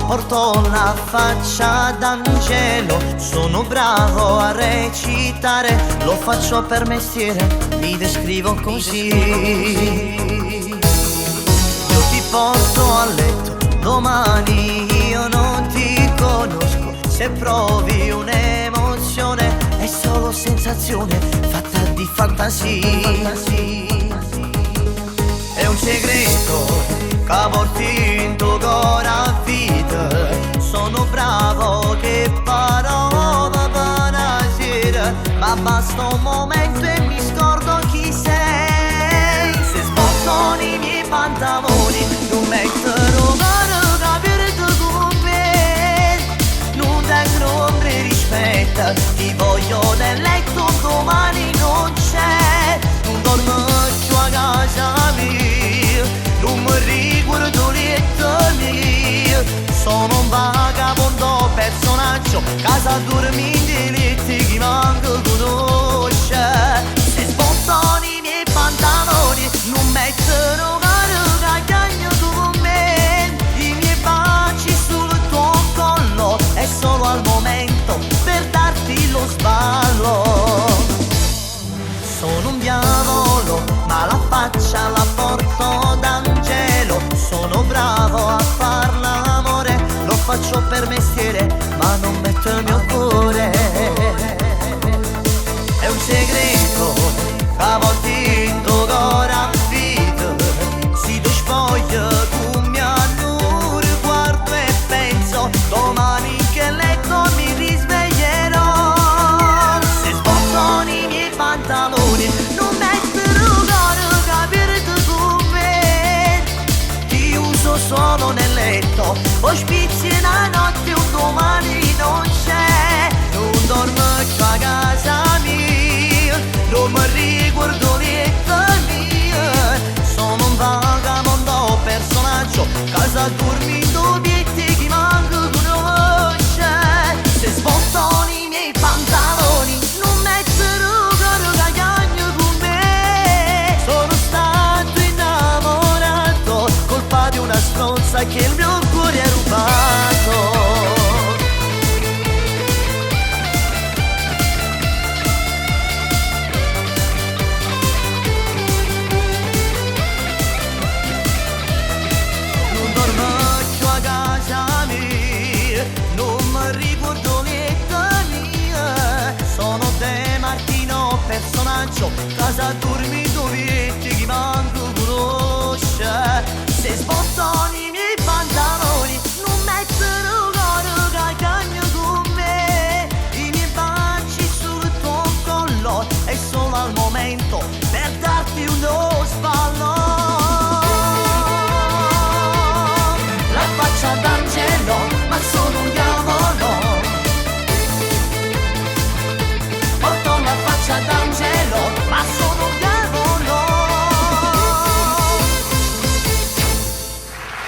porto la faccia d'angelo, sono bravo a recitare, lo faccio per mestiere, mi descrivo così. Io ti porto a letto domani, io non ti conosco, se provi un'emozione è solo sensazione fatta di fantasia. È un segreto che porti in tuo cuore a vita, sono bravo che parola buonasera, ma basta un momento e mi scordo chi sei. Se sbottano i miei pantaloni non metterò mano capire con me, non tengo ombre rispetto, ti voglio nel letto domani non c'è, non dormo più a casa mia, non mi riguardo niente mia, sono un vagabondo personaggio, casa dormiti letti chi manco conosce. Se sbottano i miei pantaloni non mettono mano cagagno con me, i miei baci sul tuo collo è solo al momento per darti lo sballo. Sono un diavolo ma la faccia la porto d'angelo, sono bravo a far l'amore, lo faccio per mestiere ma non metto il mio cuore. È un segreto che a volte in tuo cuore a vita, si tu spoglia con mia nur, guardo e penso domani che letto mi risveglierò. Se sbottano i miei pantaloni non metterò cuore capire con me, ti uso solo nel letto, poi spizzi una notte un domani non c'è, non dormo più a casa mia, non mi riguardo niente mia, sono un vagabondo personaggio, casa dormito obiettivi chi manco conosce. Se sbottano i miei pantaloni non metterò caro cagagno con me, sono stato innamorato, colpa di una stronza che il mio cuore ha rubato. Non dormo più a casa mia, non mi ricordo niente mia, sono De Martino personaggio, casa dormi